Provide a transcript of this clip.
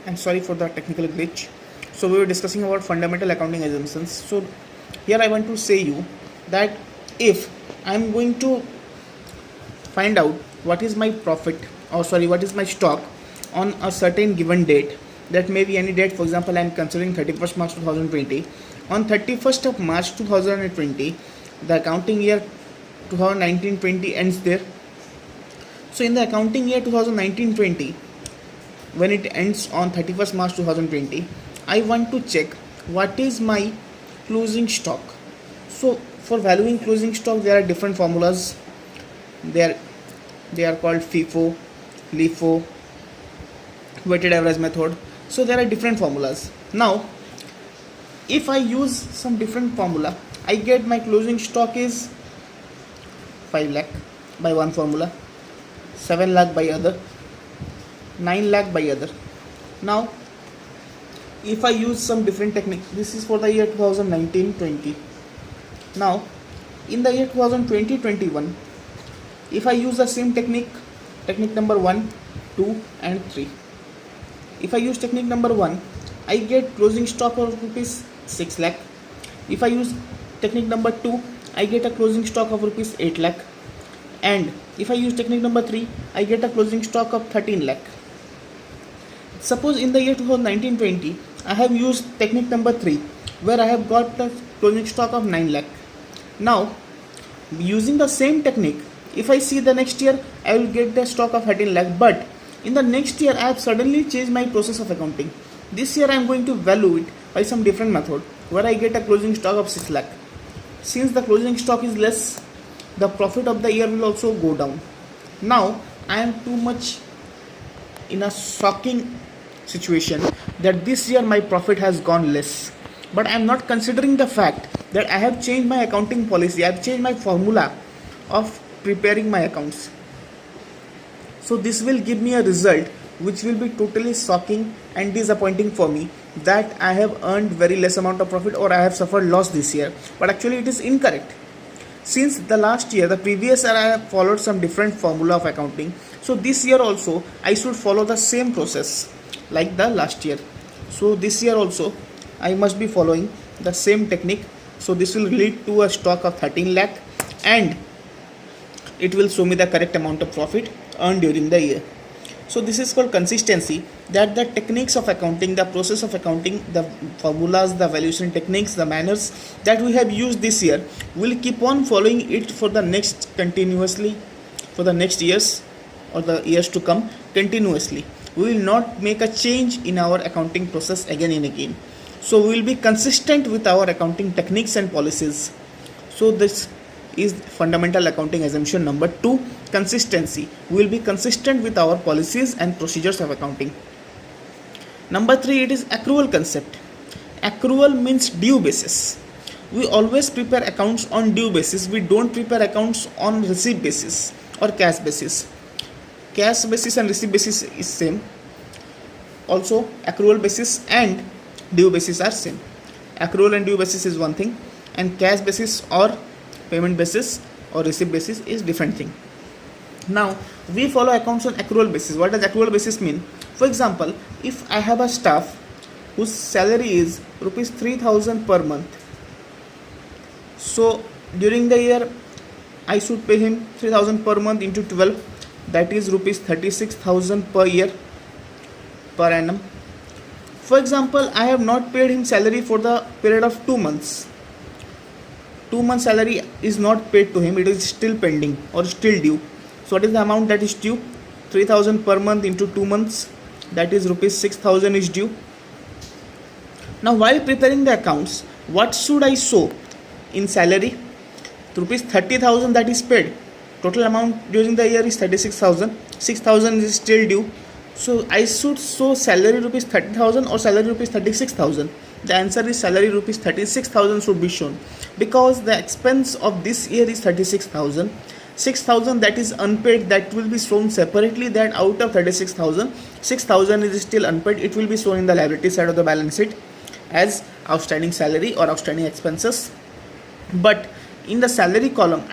and sorry for the technical glitch. So we were discussing about fundamental accounting assumptions. So here I want to say you that if I'm going to find out what is my profit, or sorry, what is my stock on a certain given date, that may be any date. For example, I am considering 31st March 2020. On 31st of March 2020, the accounting year 2019-20 ends there. So in the accounting year 2019-20, when it ends on 31st March 2020, I want to check what is my closing stock. So for valuing closing stock, there are different formulas. They are called FIFO, LIFO, weighted average method. So there are different formulas. Now if I use some different formula, I get my closing stock is 5 lakh by one formula, 7 lakh by other, 9 lakh by other. Now if I use some different technique, this is for the year 2019-20. Now in the year 2020-21, if I use the same technique number 1, 2 and 3. If I use technique number 1, I get closing stock of rupees 6 lakh. If I use technique number 2, I get a closing stock of rupees 8 lakh. And if I use technique number 3, I get a closing stock of 13 lakh. Suppose in the year 2019-20, I have used technique number 3, where I have got the closing stock of 9 lakh. Now using the same technique, if I see the next year, I will get the stock of 13 lakh. But in the next year, I have suddenly changed my process of accounting. This year I am going to value it by some different method, where I get a closing stock of 6 lakh. Since the closing stock is less, the profit of the year will also go down. Now I am too much in a shocking situation that this year my profit has gone less. But I am not considering the fact that I have changed my accounting policy, I have changed my formula of preparing my accounts. So this will give me a result which will be totally shocking and disappointing for me, that I have earned very less amount of profit or I have suffered loss this year. But actually it is incorrect. Since the previous year I have followed some different formula of accounting, so this year also I should follow the same process like the last year. So this year also I must be following the same technique. So this will lead to a stock of 13 lakh and it will show me the correct amount of profit earned during the year. So this is called consistency, that the techniques of accounting, the process of accounting, the formulas, the valuation techniques, the manners that we have used this year, will keep on following it for the next continuously, for the next years or the years to come continuously. We will not make a change in our accounting process again and again. So we will be consistent with our accounting techniques and policies. So this is fundamental accounting assumption number 2, consistency. We will be consistent with our policies and procedures of accounting. Number 3, it is accrual concept. Accrual means due basis. We always prepare accounts on due basis. We don't prepare accounts on receipt basis or cash basis. Cash basis and receipt basis is same. Also accrual basis and due basis are same. Accrual and due basis is one thing, and cash basis or payment basis or receipt basis is different thing. Now we follow accounts on accrual basis. What does accrual basis mean? For example, if I have a staff whose salary is rupees 3,000 per month, so during the year I should pay him 3,000 per month into 12, that is rupees 36,000 per year per annum. For example, I have not paid him salary for the period of 2 months. 2 months salary is not paid to him, it is still pending or still due. So what is the amount that is due? 3,000 per month into 2 months, that is rupees 6,000 is due. Now while preparing the accounts, what should I show in salary? Rupees 30,000 that is paid. Total amount during the year is 36,000. 6,000 is still due. So I should show salary rupees 30,000 or salary rupees 36,000. The answer is salary rupees 36,000 should be shown, because the expense of this year is 36,000. 6,000 that is unpaid, that will be shown separately, that out of 36,000, 6,000 is still unpaid. It will be shown in the liability side of the balance sheet as outstanding salary or outstanding expenses. But in the salary column